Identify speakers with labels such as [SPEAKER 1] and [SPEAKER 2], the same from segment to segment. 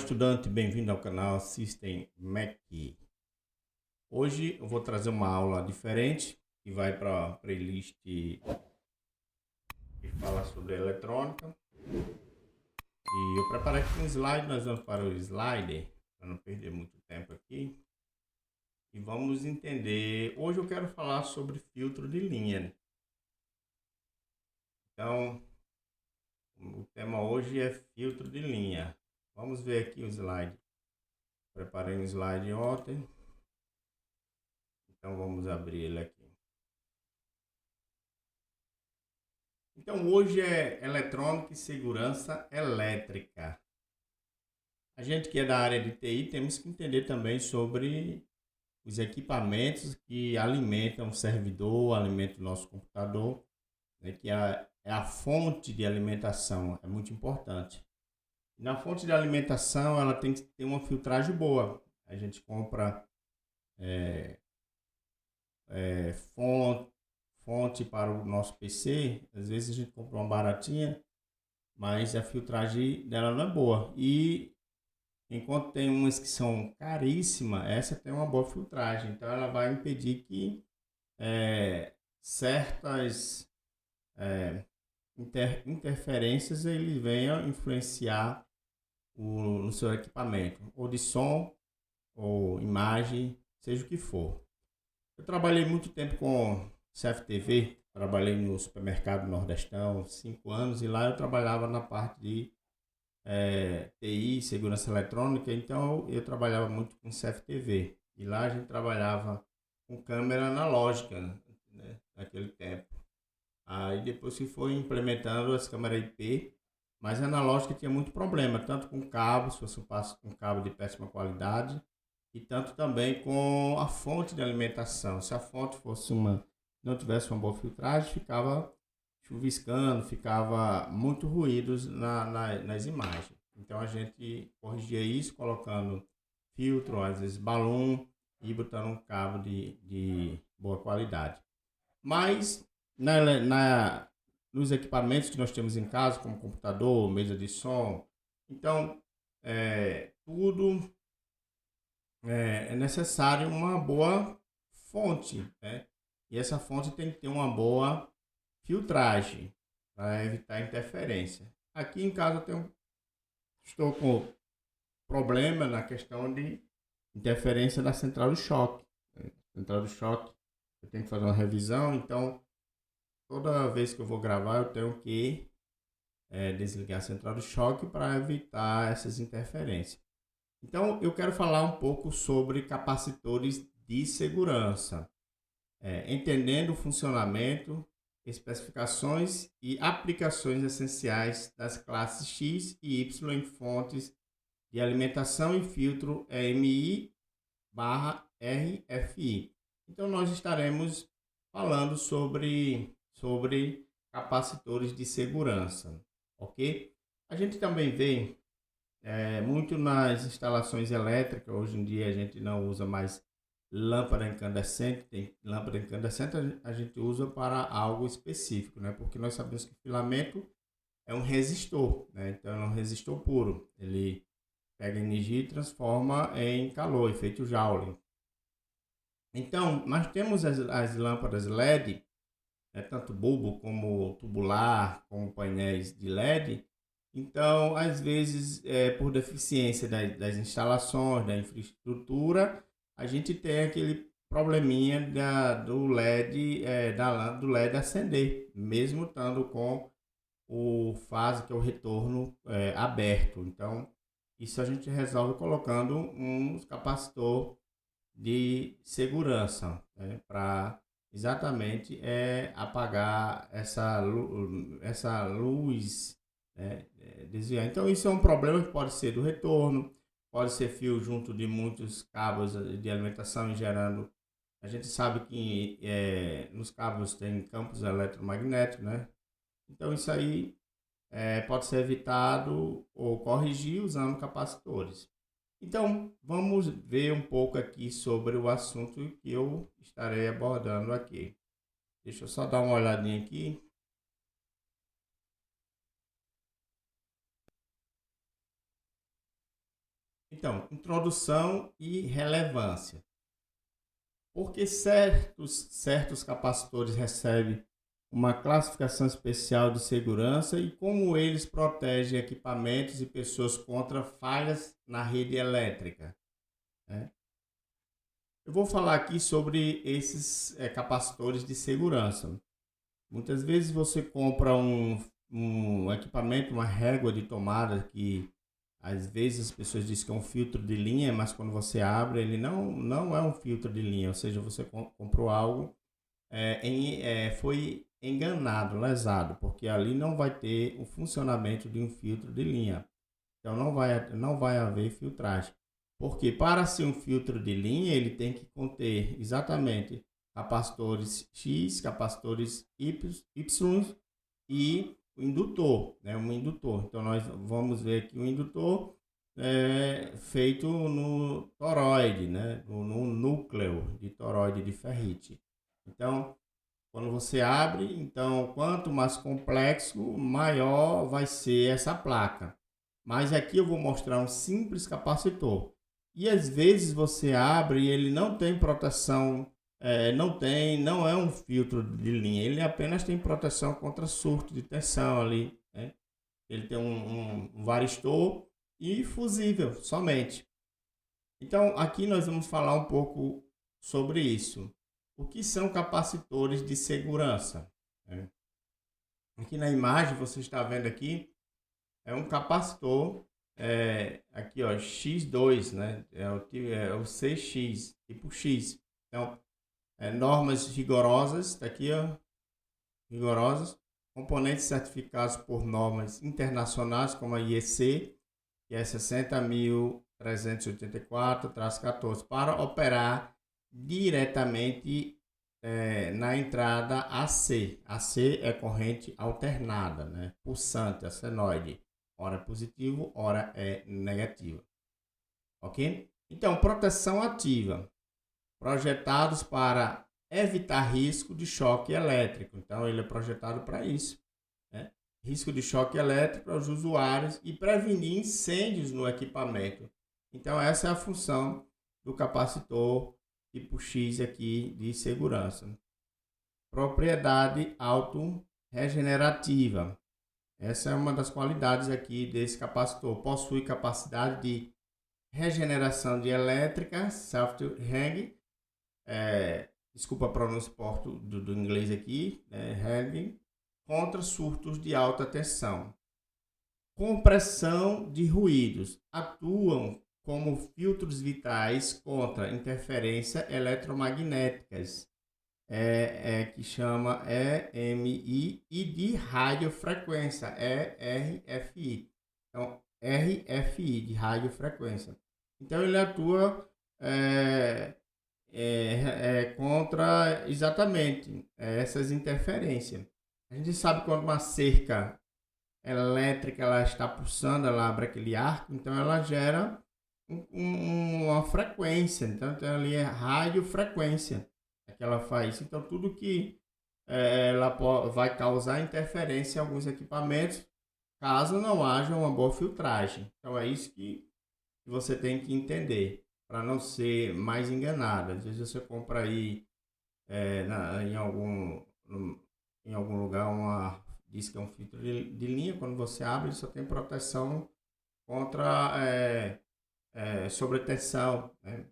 [SPEAKER 1] estudante, bem-vindo ao canal System Mac. Hoje eu vou trazer uma aula diferente que vai para a playlist que fala sobre eletrônica. E eu preparei aqui um slide, nós vamos para o slider, para não perder muito tempo aqui. E vamos entender, hoje eu quero falar sobre filtro de linha. Então, o tema hoje é filtro de linha. Vamos ver aqui o slide. Preparei um slide ontem. Então vamos abrir ele aqui. Então hoje é eletrônica e segurança elétrica. A gente que é da área de TI temos que entender também sobre os equipamentos que alimentam o servidor, alimentam o nosso computador, né, que é a fonte de alimentação, é muito importante. Na fonte de alimentação ela tem que ter uma filtragem boa. A gente compra fonte para o nosso PC, às vezes a gente compra uma baratinha, mas a filtragem dela não é boa. E enquanto tem umas que são caríssimas, essa tem uma boa filtragem, então ela vai impedir que certas interferências ele venham influenciar no seu equipamento, ou de som, ou imagem, seja o que for. Eu trabalhei muito tempo com CFTV, trabalhei no supermercado Nordestão, 5 anos, e lá eu trabalhava na parte de TI, segurança eletrônica, então eu trabalhava muito com CFTV. E lá a gente trabalhava com câmera analógica, né, naquele tempo. Aí depois se foi implementando as câmeras IP, mas a analógica tinha muito problema, tanto com cabo, se fosse um cabo de péssima qualidade, e tanto também com a fonte de alimentação. Se a fonte não tivesse uma boa filtragem, ficava chuviscando, ficava muito ruídos nas imagens. Então a gente corrigia isso colocando filtro, às vezes balão, e botando um cabo de boa qualidade. Mas nos equipamentos que nós temos em casa, como computador, mesa de som, então tudo é necessário uma boa fonte, né? E essa fonte tem que ter uma boa filtragem para evitar interferência. Aqui em casa estou com problema na questão de interferência da central de choque. Central de choque, eu tenho que fazer uma revisão, então toda vez que eu vou gravar eu tenho que desligar a central de choque para evitar essas interferências. Então, eu quero falar um pouco sobre capacitores de segurança, entendendo o funcionamento, especificações e aplicações essenciais das classes X e Y em fontes de alimentação e filtro EMI/RFI. Então, nós estaremos falando sobre capacitores de segurança, ok? A gente também vê muito nas instalações elétricas, hoje em dia a gente não usa mais lâmpada incandescente. Tem lâmpada incandescente, a gente usa para algo específico, né? Porque nós sabemos que o filamento é um resistor, né? Então é um resistor puro, ele pega energia e transforma em calor, efeito Joule. Então nós temos as lâmpadas LED, tanto bulbo como tubular, como painéis de LED. Então, às vezes, por deficiência das instalações, da infraestrutura, a gente tem aquele probleminha do LED, do LED acender, mesmo estando com o fase, que é o retorno aberto. Então, isso a gente resolve colocando um capacitor de segurança, né, para exatamente apagar essa luz, né, desviar. Então isso é um problema que pode ser do retorno, pode ser fio junto de muitos cabos de alimentação e gerando. A gente sabe que nos cabos tem campos eletromagnéticos, né? Então isso aí pode ser evitado ou corrigir usando capacitores. Então, vamos ver um pouco aqui sobre o assunto que eu estarei abordando aqui. Deixa eu só dar uma olhadinha aqui. Então, introdução e relevância. Porque certos capacitores recebem uma classificação especial de segurança e como eles protegem equipamentos e pessoas contra falhas na rede elétrica, né? Eu vou falar aqui sobre esses capacitores de segurança. Muitas vezes você compra um equipamento, uma régua de tomada que às vezes as pessoas dizem que é um filtro de linha, mas quando você abre ele não é um filtro de linha, ou seja, você comprou algo, foi enganado, lesado, porque ali não vai ter o funcionamento de um filtro de linha. Então não vai haver filtragem. Porque para ser um filtro de linha, ele tem que conter exatamente capacitores X, capacitores Y e o indutor, né? Um indutor. Então nós vamos ver aqui o indutor feito no toroide, né? No núcleo de toroide de ferrite. Então, quando você abre, então quanto mais complexo, maior vai ser essa placa. Mas aqui eu vou mostrar um simples capacitor. E às vezes você abre e ele não tem proteção, não é um filtro de linha, ele apenas tem proteção contra surto de tensão ali, né? Ele tem um varistor e fusível somente. Então aqui nós vamos falar um pouco sobre isso. O que são capacitores de segurança, né? Aqui na imagem você está vendo aqui é um capacitor aqui ó, X2, né? É o CX, tipo X. Então, normas rigorosas, tá aqui ó, rigorosas, componentes certificados por normas internacionais como a IEC, que é 60.384-14, para operar diretamente na entrada AC. AC é corrente alternada, né? Pulsante, a senoide. Ora positivo, ora é negativa. Ok? Então, proteção ativa. Projetados para evitar risco de choque elétrico. Então, ele é projetado para isso, né? Risco de choque elétrico aos usuários e prevenir incêndios no equipamento. Então, essa é a função do capacitor tipo X aqui de segurança. Propriedade auto-regenerativa. Essa é uma das qualidades aqui desse capacitor. Possui capacidade de regeneração de elétrica, self-healing, desculpa a pronúncia do inglês aqui, healing, contra surtos de alta tensão. Compressão de ruídos. Atuam como filtros vitais contra interferências eletromagnéticas, que chama EMI, e de radiofrequência, RFI. Então, RFI, de radiofrequência. Então, ele atua contra exatamente essas interferências. A gente sabe quando uma cerca elétrica ela está pulsando, ela abre aquele arco, então ela gera uma frequência. Então, ali é radiofrequência que ela faz. Então, tudo que ela vai causar interferência em alguns equipamentos, caso não haja uma boa filtragem. Então, é isso que você tem que entender, para não ser mais enganado. Às vezes você compra aí em algum lugar diz que é um filtro de linha, quando você abre ele só tem proteção contra sobretensão, né?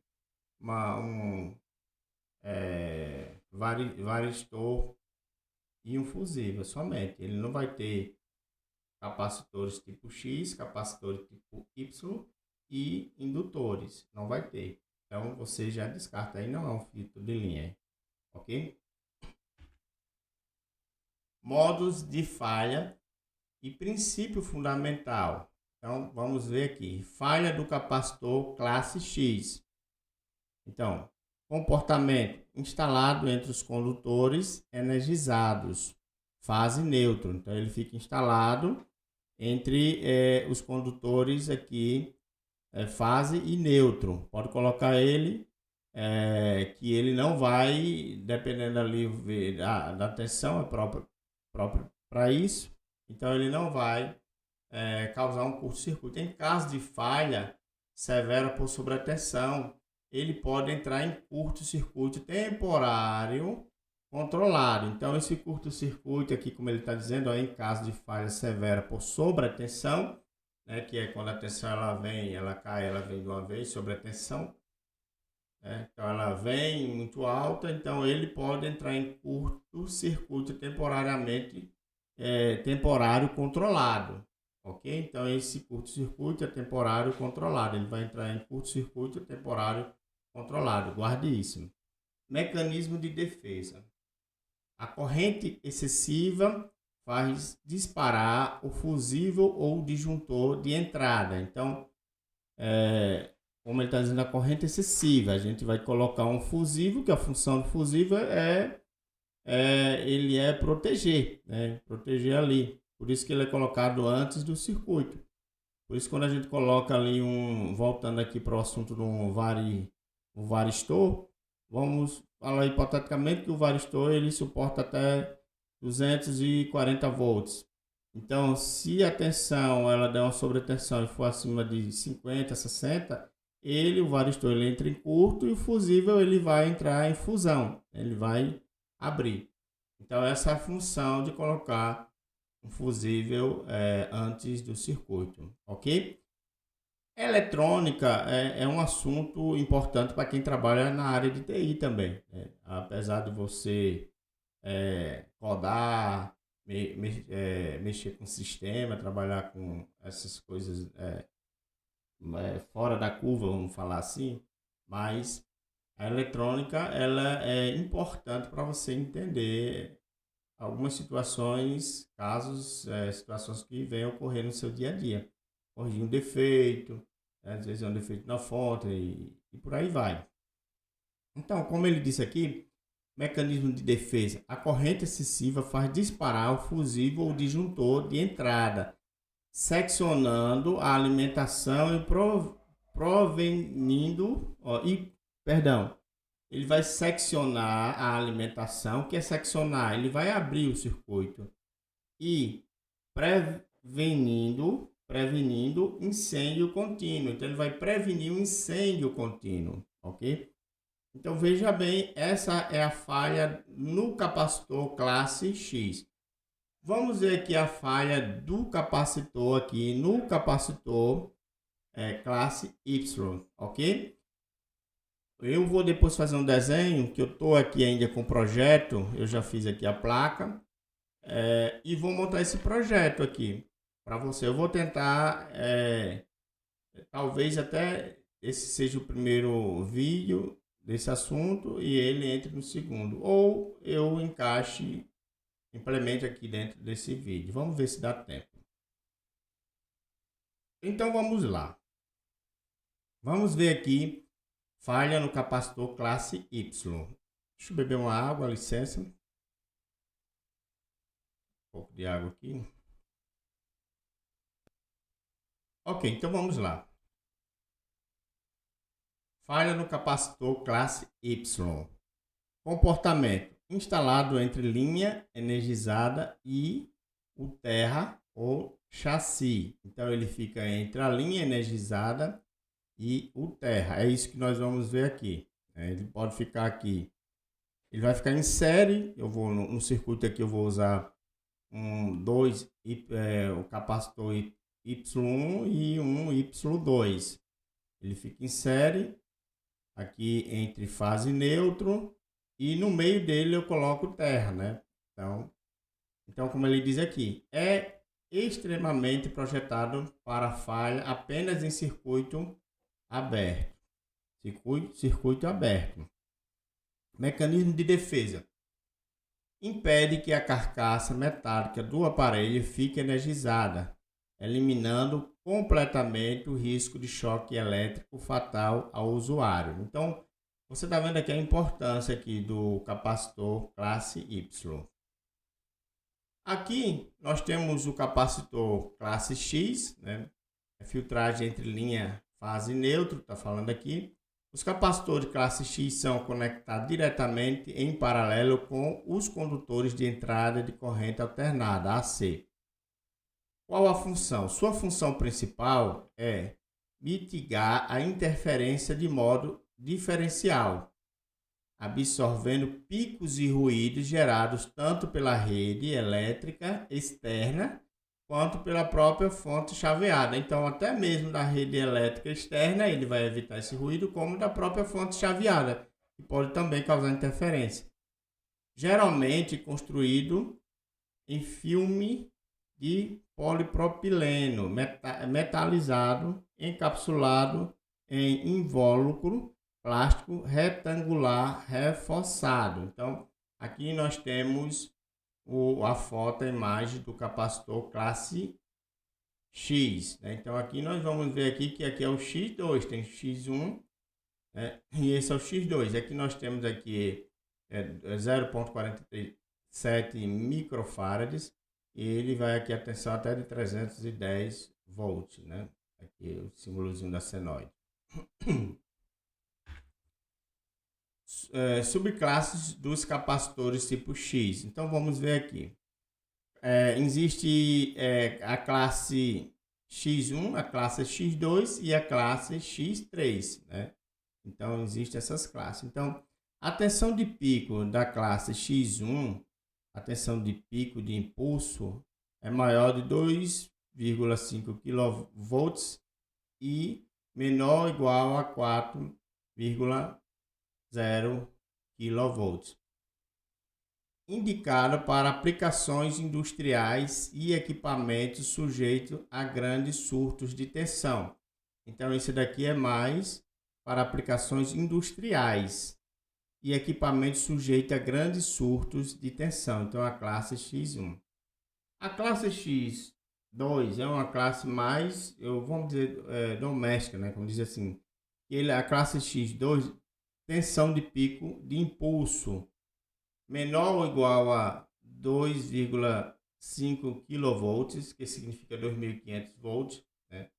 [SPEAKER 1] Varistor e um fusível somente. Ele não vai ter capacitores tipo X, capacitores tipo Y e indutores. Não vai ter. Então você já descarta aí, não é um filtro de linha. Ok? Modos de falha e princípio fundamental. Então vamos ver aqui. Falha do capacitor classe X. Então, comportamento instalado entre os condutores energizados, fase neutro. Então ele fica instalado entre os condutores aqui, fase e neutro. Pode colocar ele, que ele não vai, dependendo ali da tensão, é próprio para isso. Então ele não vai causar um curto-circuito. Em caso de falha, severa por sobretensão, ele pode entrar em curto-circuito temporário controlado. Então, esse curto-circuito aqui, como ele está dizendo, em caso de falha severa por sobretensão, né, que é quando a tensão ela vem, ela cai, ela vem de uma vez, sobretensão, né? Então, ela vem muito alta, então ele pode entrar em curto-circuito temporariamente, temporário controlado. Ok? Então, esse curto-circuito é temporário controlado. Ele vai entrar em curto-circuito temporário controlado. Guarde isso. Mecanismo de defesa. A corrente excessiva faz disparar o fusível ou o disjuntor de entrada. Então, como ele está dizendo, a corrente excessiva, a gente vai colocar um fusível, que a função do fusível ele é proteger, né? Proteger ali. Por isso que ele é colocado antes do circuito. Por isso, quando a gente coloca ali voltando aqui para o assunto do varistor, vamos falar hipoteticamente que o varistor ele suporta até 240 volts. Então, se a tensão ela der uma sobretensão e for acima de 50, 60, o varistor ele entra em curto e o fusível ele vai entrar em fusão, ele vai abrir. Então, essa é a função de colocar um fusível antes do circuito, ok? Eletrônica é um assunto importante para quem trabalha na área de TI também, né? Apesar de você codar, mexer com sistema, trabalhar com essas coisas fora da curva, vamos falar assim, mas a eletrônica ela é importante para você entender algumas situações, casos, situações que vêm ocorrer no seu dia a dia. Corrigir um defeito, às vezes é um defeito na fonte e por aí vai. Então, como ele disse aqui, mecanismo de defesa. A corrente excessiva faz disparar o fusível ou disjuntor de entrada, seccionando a alimentação e ele vai seccionar a alimentação. O que é seccionar? Ele vai abrir o circuito e prevenindo incêndio contínuo. Então, ele vai prevenir um incêndio contínuo, ok? Então, veja bem, essa é a falha no capacitor classe X. Vamos ver aqui a falha do capacitor aqui no capacitor classe Y, ok? Eu vou depois fazer um desenho, que eu estou aqui ainda com o projeto, eu já fiz aqui a placa, e vou montar esse projeto aqui para você. Eu vou tentar, talvez até esse seja o primeiro vídeo desse assunto e ele entre no segundo, ou eu implemente aqui dentro desse vídeo. Vamos ver se dá tempo. Então vamos lá. Vamos ver aqui. Falha no capacitor classe Y. Deixa eu beber uma água, licença. Um pouco de água aqui. Ok, então vamos lá. Falha no capacitor classe Y. Comportamento. Instalado entre linha energizada e o terra ou chassi. Então ele fica entre a linha energizada e o terra. É isso que nós vamos ver aqui. Ele pode ficar aqui. Ele vai ficar em série. Eu vou no circuito aqui, eu vou usar o capacitor Y1 e um Y2. Ele fica em série aqui entre fase neutro e no meio dele eu coloco terra, né? Então como ele diz aqui, é extremamente projetado para falha apenas em circuito aberto. Circuito aberto. Mecanismo de defesa. Impede que a carcaça metálica do aparelho fique energizada, eliminando completamente o risco de choque elétrico fatal ao usuário. Então, você está vendo aqui a importância aqui do capacitor classe Y. Aqui nós temos o capacitor classe X, né? Filtragem entre linha fase neutro, está falando aqui. Os capacitores classe X são conectados diretamente em paralelo com os condutores de entrada de corrente alternada, AC. Qual a função? Sua função principal é mitigar a interferência de modo diferencial, absorvendo picos e ruídos gerados tanto pela rede elétrica externa quanto pela própria fonte chaveada. Então, até mesmo da rede elétrica externa, ele vai evitar esse ruído, como da própria fonte chaveada, que pode também causar interferência. Geralmente construído em filme de polipropileno metalizado, encapsulado em invólucro plástico retangular reforçado. Então, aqui nós temos a foto, a imagem do capacitor classe X, né? Então, aqui nós vamos ver aqui que aqui é o X2, tem X1, né? E esse é o X2. Aqui nós temos aqui 0,47 microfarads e ele vai aqui a tensão até de 310 volts, né? Aqui o símbolozinho da senoide. Subclasses dos capacitores tipo X. Então vamos ver aqui. Existe a classe X1, a classe X2 e a classe X3, né? Então existem essas classes. Então a tensão de pico da classe X1, a tensão de pico de impulso é maior de 2,5 kV e menor ou igual a 4,0 kV. Indicado para aplicações industriais e equipamentos sujeitos a grandes surtos de tensão. Então, esse daqui é mais para aplicações industriais e equipamentos sujeitos a grandes surtos de tensão. Então, a classe X1. A classe X2 é uma classe mais, vamos dizer, doméstica, né? Como diz assim. A classe X2, tensão de pico de impulso menor ou igual a 2,5 kV, que significa 2.500 volts, né?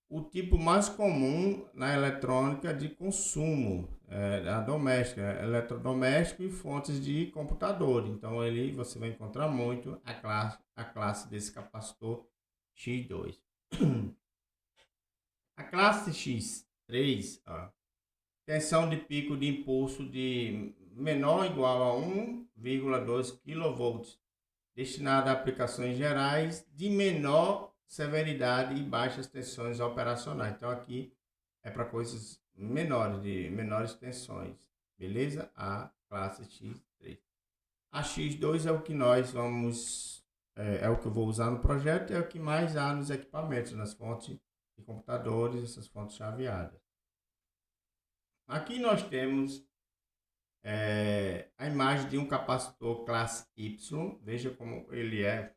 [SPEAKER 1] O tipo mais comum na eletrônica de consumo, a doméstica, eletrodoméstico e fontes de computador. Então, você vai encontrar muito a classe desse capacitor X2. A classe X3, tensão de pico de impulso de menor ou igual a 1,2 kV, destinada a aplicações gerais de menor severidade e baixas tensões operacionais. Então aqui é para coisas menores, de menores tensões, beleza? A classe X3. A X2 é o que nós vamos, é o que eu vou usar no projeto, é o que mais há nos equipamentos, nas fontes de computadores, essas fontes chaveadas. Aqui nós temos a imagem de um capacitor classe Y. Veja como ele é.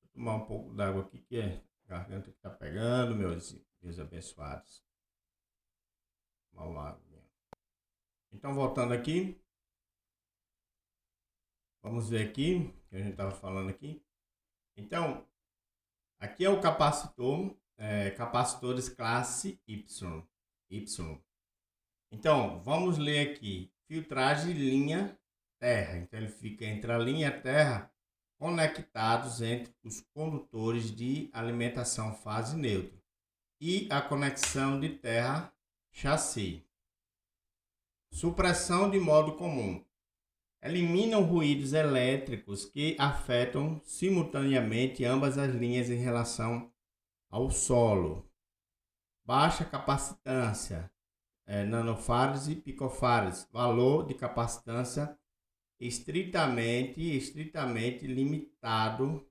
[SPEAKER 1] Vou tomar um pouco d'água aqui, que a garganta que está pegando, meus abençoados. Vamos lá. Então, voltando aqui. Vamos ver aqui, que a gente estava falando aqui. Então, aqui é o capacitor, capacitores classe Y. Então, vamos ler aqui. Filtragem linha terra. Então, ele fica entre a linha terra conectados entre os condutores de alimentação fase neutra e a conexão de terra chassi. Supressão de modo comum. Eliminam ruídos elétricos que afetam simultaneamente ambas as linhas em relação ao solo. Baixa capacitância, nanofarads e picofarads. Valor de capacitância estritamente limitado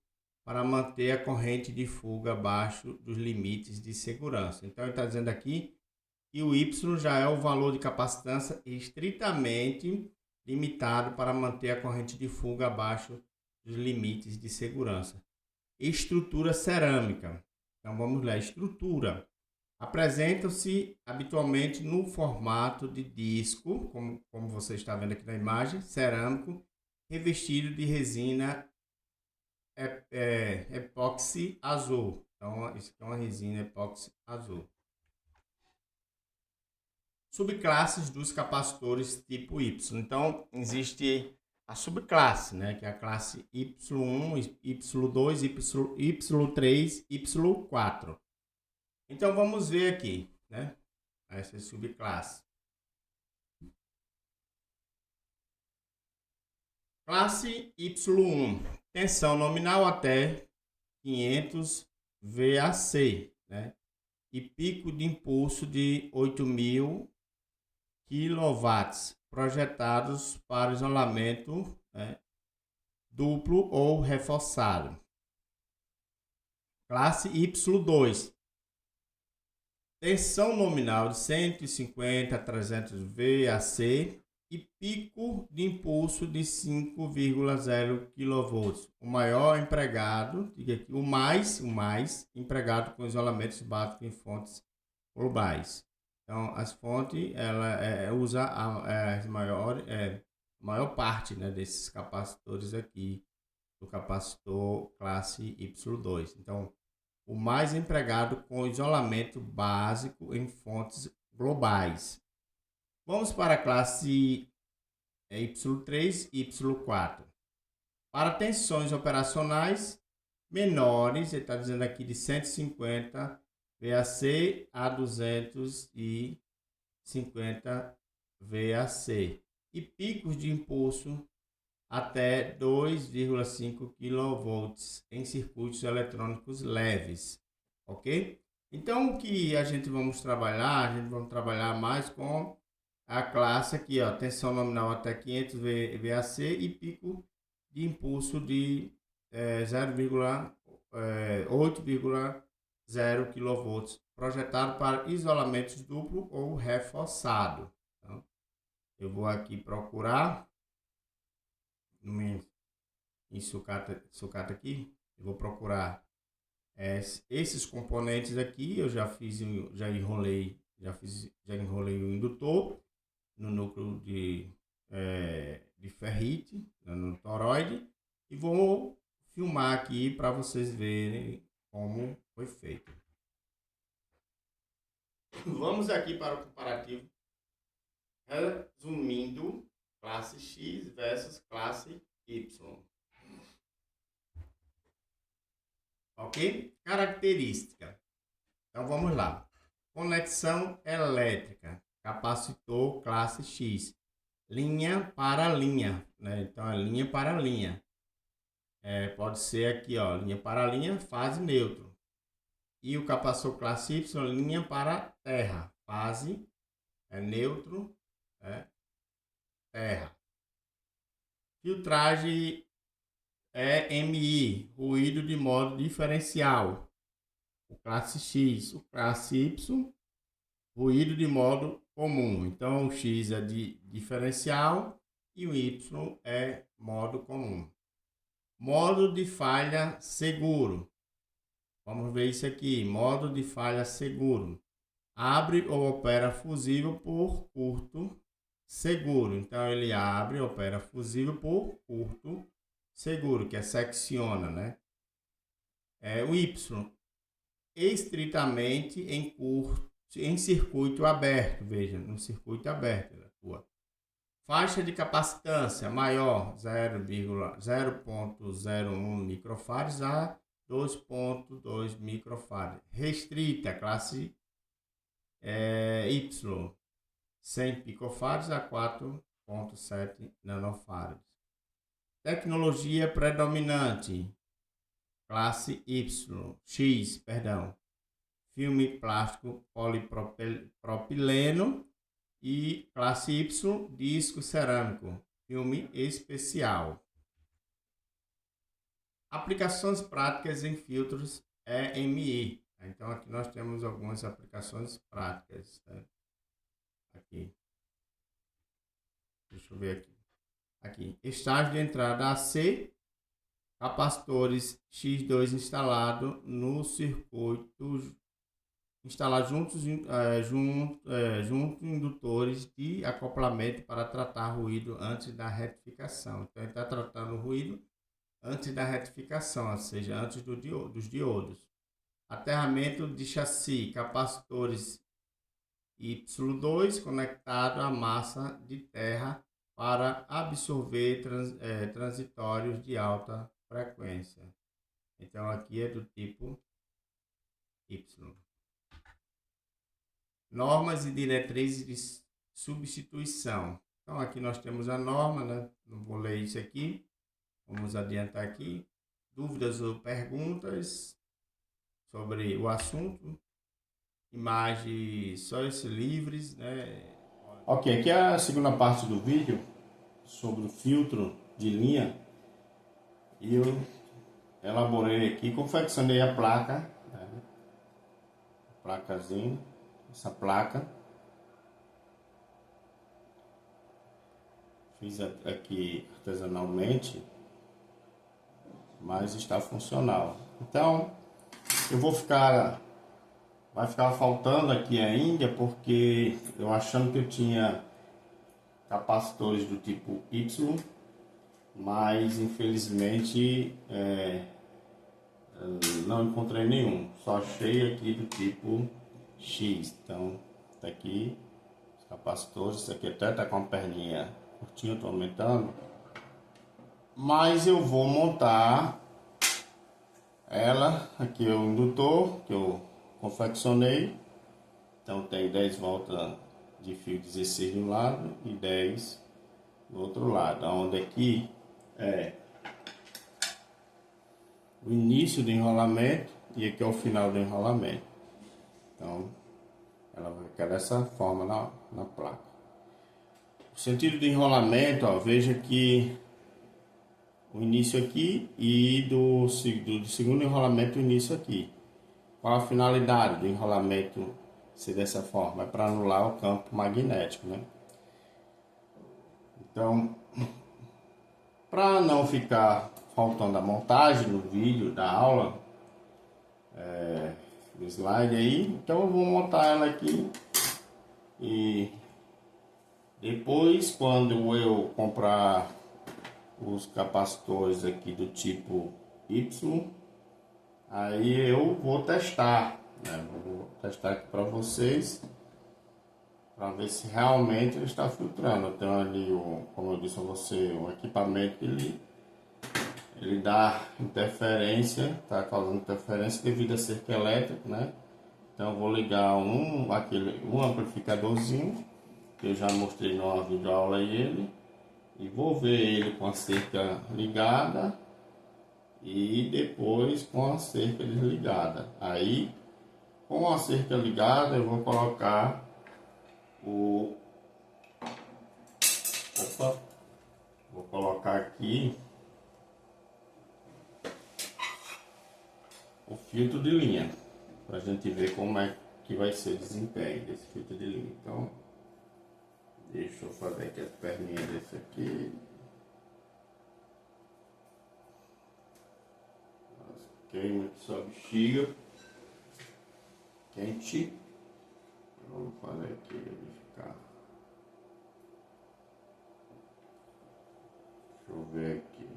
[SPEAKER 1] para manter a corrente de fuga abaixo dos limites de segurança. Então, ele está dizendo aqui que o Y já é o valor de capacitância estritamente limitado para manter a corrente de fuga abaixo dos limites de segurança. Estrutura cerâmica. Então, vamos lá. Estrutura. Apresentam-se habitualmente no formato de disco, como você está vendo aqui na imagem, cerâmico, revestido de resina epóxi azul. Então, isso aqui é uma resina epóxi azul. Subclasses dos capacitores tipo Y. Então, existe a subclasse, né? Que é a classe Y1, Y2, Y3, Y4. Então vamos ver aqui, né? Essa subclasse. Classe Y1, tensão nominal até 500 VAC, né? E pico de impulso de 8.000 kW, projetados para isolamento, né, duplo ou reforçado. Classe Y2, tensão nominal de 150 a 300 VAC e pico de impulso de 5,0 kV. O maior empregado, o mais empregado com isolamentos básicos em fontes globais. Então, as fontes, ela usa a maior parte, né, desses capacitores aqui, do capacitor classe Y2. Então, o mais empregado com isolamento básico em fontes globais. Vamos para a classe Y3 e Y4. Para tensões operacionais menores, ele está dizendo aqui de 150 VAC a 250 VAC. E picos de impulso até 2,5 kV em circuitos eletrônicos leves. Ok? Então, o que a gente vamos trabalhar? A gente vai trabalhar mais com a classe aqui, ó, tensão nominal até 500 VAC e pico de impulso de 8,0 kV, projetado para isolamentos duplo ou reforçado. Então, eu vou aqui procurar em sucata aqui, eu vou procurar esses componentes aqui. Eu já enrolei o indutor no núcleo de ferrite, no toroide, e vou filmar aqui para vocês verem como foi feito. Vamos aqui para o comparativo, resumindo classe X versus classe Y. Ok? Característica. Então vamos lá. Conexão elétrica, capacitor classe X, linha para linha, né? Então é linha para linha. Pode ser aqui, ó, linha para linha, fase neutro. E o capacitor classe Y, linha para terra, fase neutro, terra. Filtragem EMI, ruído de modo diferencial. O classe X, o classe Y, ruído de modo comum. Então o X é de diferencial e o Y é modo comum. Modo de falha seguro. Vamos ver isso aqui. Modo de falha seguro. Abre ou opera fusível por curto seguro. Então ele abre, opera fusível por curto seguro, que é secciona, né? O Y, estritamente em circuito aberto. Veja, no circuito aberto ele atua. Faixa de capacitância maior, 0,01 microfarads a 2,2 microfarads. Restrita, classe Y, 100 picofarads a 4,7 nanofarads. Tecnologia predominante, classe X, filme plástico polipropileno, e classe Y, disco cerâmico, filme especial. Aplicações práticas em filtros EMI. Então aqui nós temos algumas aplicações práticas, tá? Aqui. Deixa eu ver aqui. Estágio de entrada AC, capacitores X2 instalado no circuito, instalar juntos indutores de acoplamento para tratar ruído antes da retificação. Então ele está tratando o ruído antes da retificação, ou seja, antes dos diodos. Aterramento de chassi, capacitores Y2 conectado à massa de terra para absorver transitórios de alta frequência. Então aqui é do tipo Y. Normas e diretrizes de substituição. Então aqui nós temos a norma, né? Não vou ler isso aqui. Vamos adiantar aqui. Dúvidas ou perguntas sobre o assunto. Imagens só esses livres, né? Ok, aqui é a segunda parte do vídeo sobre o filtro de linha. E eu elaborei aqui, confeccionei a placa, né? Placazinha, essa placa. Fiz aqui artesanalmente, mas está funcional. Então, vai ficar faltando aqui ainda, porque eu achando que eu tinha capacitores do tipo Y, mas infelizmente não encontrei nenhum, só achei aqui do tipo X. Então, tá aqui os capacitores, isso aqui até tá com a perninha curtinha, eu tô aumentando, mas eu vou montar ela. Aqui é o indutor que eu confeccionei, então tem 10 voltas de fio 16 de um lado e 10 do outro lado, onde aqui é o início do enrolamento e aqui é o final do enrolamento. Então ela vai ficar dessa forma na placa. O sentido do enrolamento, ó, veja que o início aqui e do segundo enrolamento o início aqui. Qual a finalidade do enrolamento ser dessa forma? É para anular o campo magnético, né? Então, para não ficar faltando a montagem no vídeo da aula, do slide aí, então eu vou montar ela aqui e depois, quando eu comprar os capacitores aqui do tipo Y, aí eu vou testar, né? Vou testar aqui para vocês, para ver se realmente ele está filtrando. Eu tenho ali, como eu disse a você, um equipamento que ele dá interferência, está causando interferência devido a cerca elétrica, né? Então eu vou ligar um amplificadorzinho, que eu já mostrei numa videoaula ele, e vou ver ele com a cerca ligada e depois com a cerca desligada. Aí, com a cerca ligada, eu vou colocar vou colocar aqui o filtro de linha, para a gente ver como é que vai ser o desempenho desse filtro de linha. Então, deixa eu fazer aqui as perninhas desse aqui. Queima aqui sua bexiga quente. Vamos fazer aqui verificar. Deixa eu ver aqui.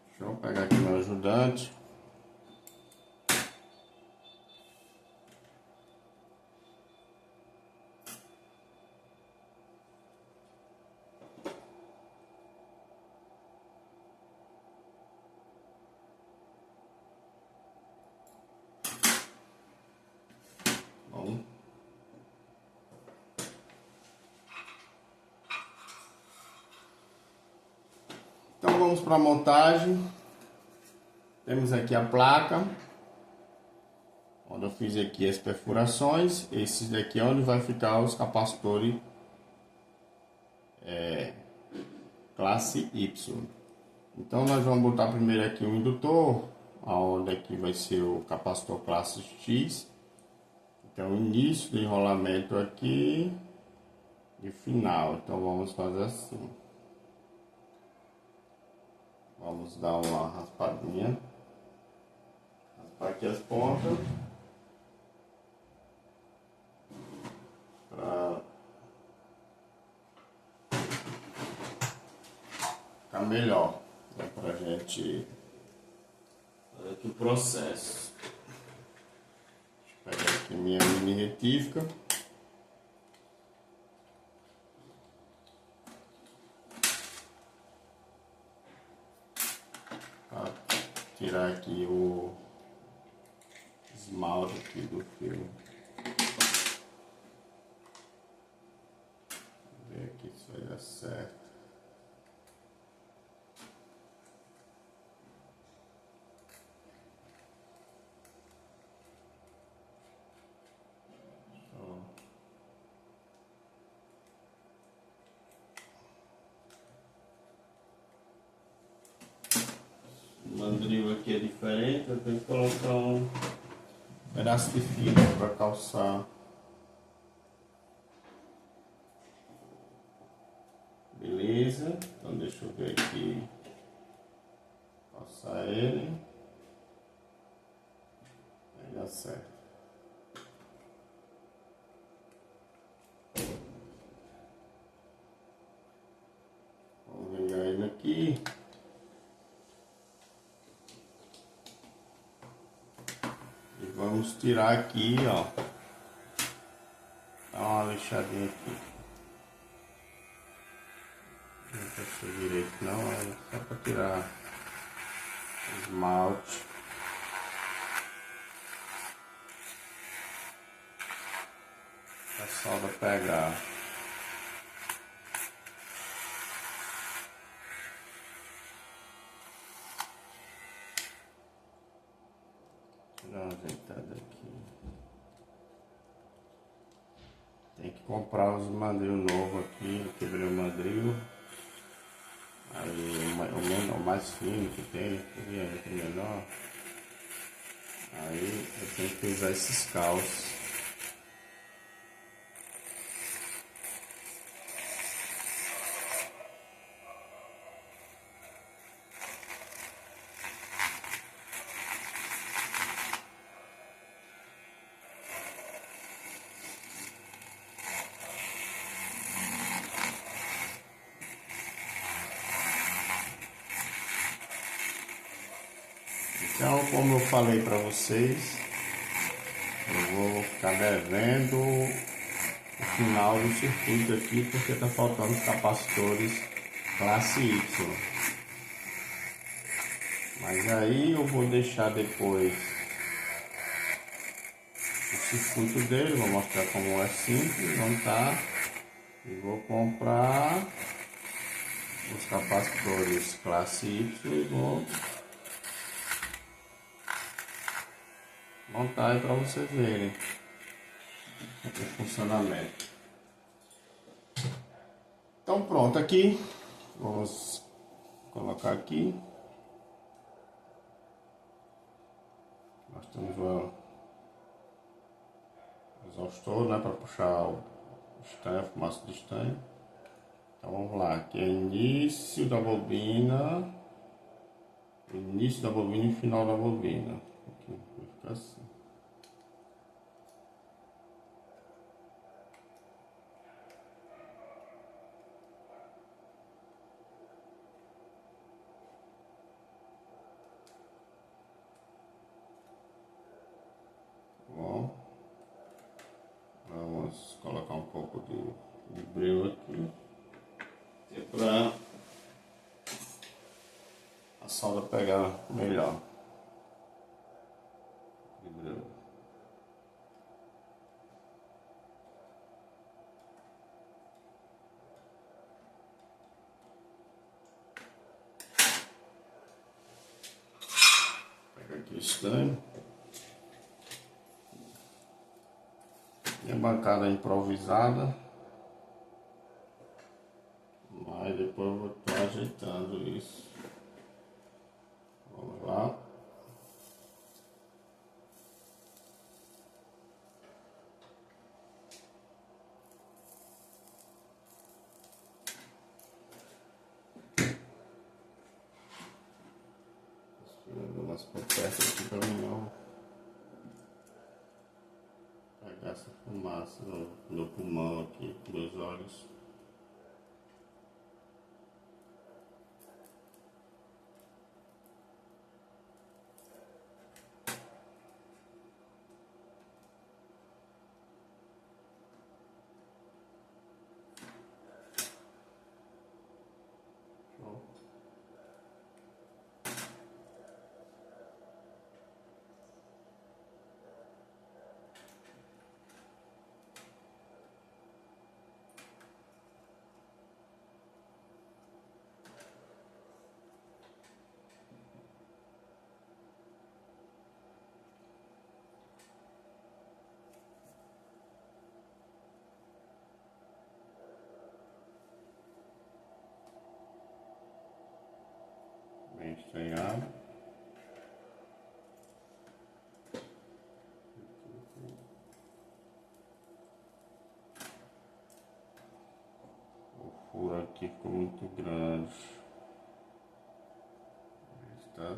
[SPEAKER 1] Deixa eu pegar aqui meu ajudante. Bom. Então vamos para a montagem. Temos aqui a placa, onde eu fiz aqui as perfurações. Esse daqui é onde vai ficar os capacitores classe Y. Então nós vamos botar primeiro aqui o indutor, onde aqui vai ser o capacitor classe X. Então início do enrolamento aqui e final. Então vamos fazer assim. Vamos dar uma raspadinha. Raspar aqui as pontas. Para ficar melhor. Né, para a gente fazer aqui o processo. minha mini retífica. Para tirar aqui o esmalte aqui do fio. Vamos ver aqui se vai dar certo. O mandril aqui é diferente, eu tenho que colocar um pedaço de fio para calçar. Beleza, então deixa eu ver aqui, calçar ele, vai dar certo. Vamos ligar ele aqui. E vamos tirar aqui, ó. Dá uma lixadinha aqui. Não passou direito não, é só para tirar o esmalte. A solda pegar. Vou dar uma ajeitada aqui. Tem que comprar os mandril novo aqui. Eu quebrei o mandril. Aí o mais fino que tem, que é menor. Aí eu tenho que usar esses calços. Então, como eu falei para vocês, eu vou ficar devendo o final do circuito aqui, porque está faltando os capacitores classe Y. Mas aí eu vou deixar depois o circuito dele, vou mostrar como é simples, montar, e vou comprar os capacitores classe Y e vou montar aí para vocês verem o funcionamento. Então pronto, aqui vamos colocar aqui. Nós temos o exaustor, né, para puxar o estanho, a fumaça de estanho. Então vamos lá, aqui é início da bobina e final da bobina. Aqui vai ficar assim. Bom, vamos colocar um pouco de brilho aqui, que é para a solda pegar melhor. De brilho. Pega aqui o estanho. Minha bancada improvisada, mas depois eu vou estar ajeitando isso. Vamos lá. Vou mais por perto aqui para mim não pegar essa fumaça no pulmão aqui, nos olhos. aqui ficou muito grande. Está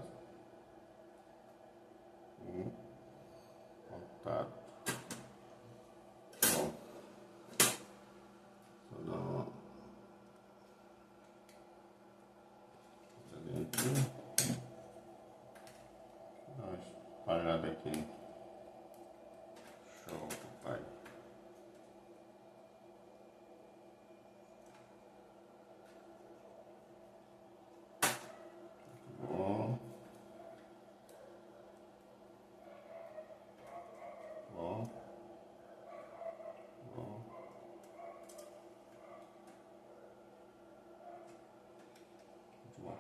[SPEAKER 1] contato. Bom, só dar uma dentro. Dá uma espalhada aqui. Show, papai. Bom. Bom. Bom. Muito bom.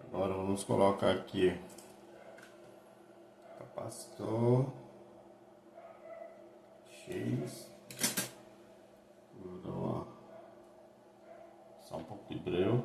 [SPEAKER 1] Agora vamos colocar aqui capacitor X. Vou dar só um pouco de breu.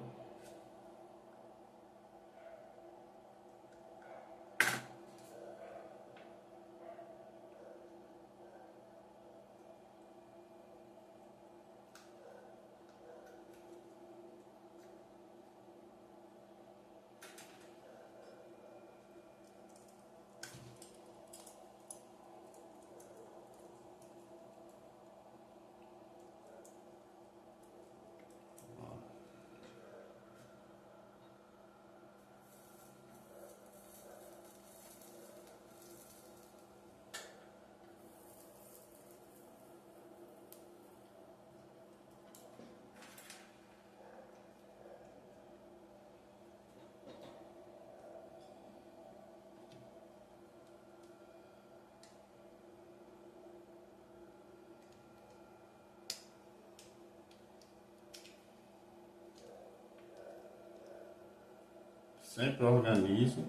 [SPEAKER 1] Sempre organizo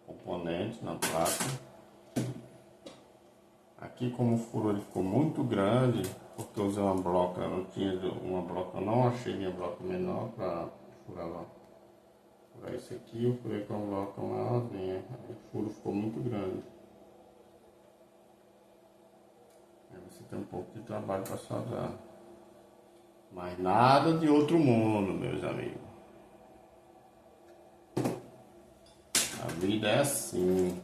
[SPEAKER 1] componentes na placa. Aqui, como o furo ele ficou muito grande, porque eu usei uma broca, não tinha uma broca, não achei minha broca menor para furar isso aqui. Eu furei com uma broca maiorzinha, aí o furo ficou muito grande. Aí você tem um pouco de trabalho para soldar. Mas nada de outro mundo, meus amigos. A vida é assim.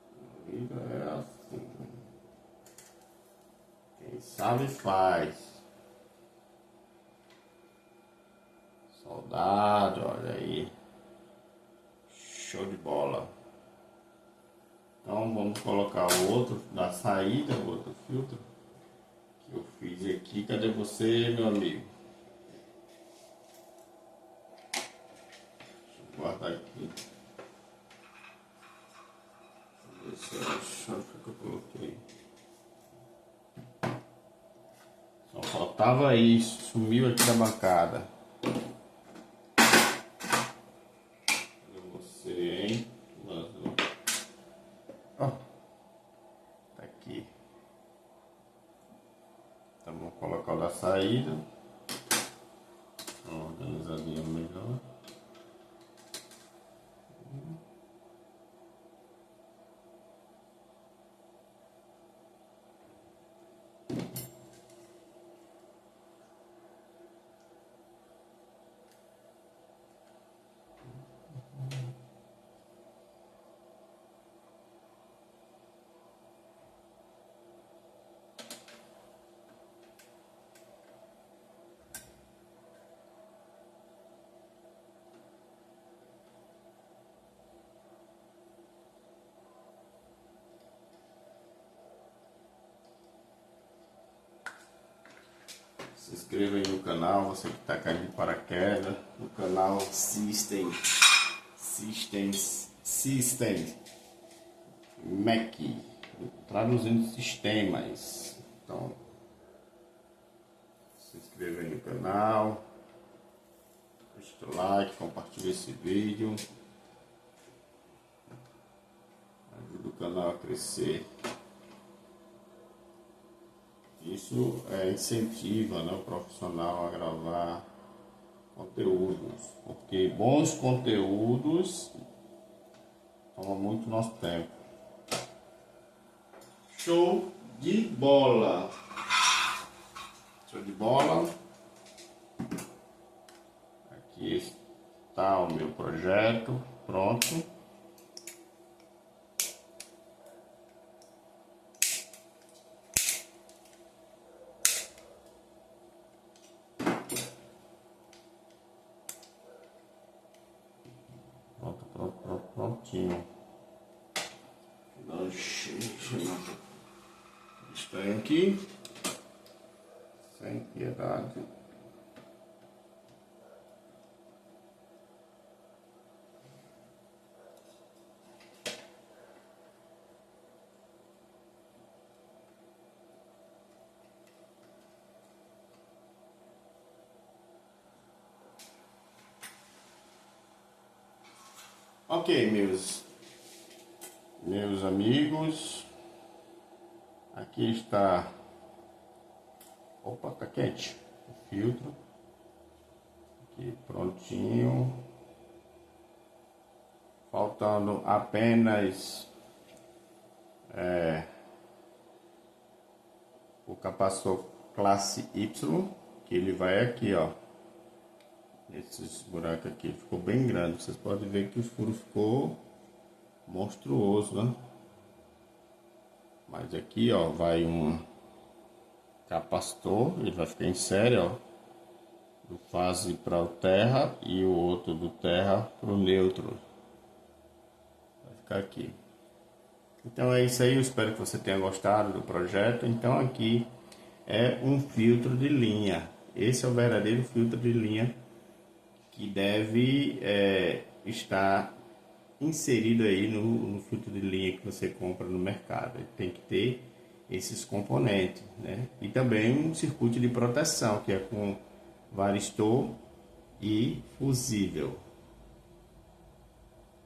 [SPEAKER 1] A vida é assim. Quem sabe faz. Soldado, olha aí. Show de bola. Então vamos colocar o outro da saída, o outro filtro. Eu fiz aqui, cadê você, meu amigo? Deixa eu guardar aqui. Deixa eu ver se eu acho que eu coloquei. Só faltava isso, sumiu aqui da bancada. Cadê você, hein? Ó, tá aqui. Então vamos colocar o da saída. Uma organizadinha melhor. Se inscreva aí no canal, você que está caindo de paraquedas, no canal System Mac, traduzindo sistemas. Então, se inscreva aí no canal, deixa o like, compartilhe esse vídeo, ajuda o canal a crescer. Isso incentiva, né, o profissional a gravar conteúdos, porque bons conteúdos toma muito nosso tempo. Show de bola! Show de bola! Aqui está o meu projeto pronto. Prontinho. Estou aqui. Sem piedade. Ok, meus amigos, aqui está, opa, tá quente, o filtro, aqui prontinho, faltando apenas o capacitor classe Y, que ele vai aqui, ó. Esses buracos aqui ficou bem grande. Vocês podem ver que o furo ficou monstruoso, né? Mas aqui, ó, vai um capacitor. Ele vai ficar em série, ó, do fase para o terra e o outro do terra para o neutro. Vai ficar aqui. Então é isso aí. Eu espero que você tenha gostado do projeto. Então aqui é um filtro de linha. Esse é o verdadeiro filtro de linha que deve estar inserido aí no filtro de linha que você compra no mercado. Ele tem que ter esses componentes, né? E também um circuito de proteção, que é com varistor e fusível.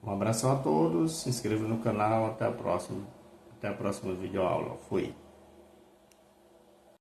[SPEAKER 1] Um abraço a todos, se inscreva no canal, até a próxima videoaula. Fui!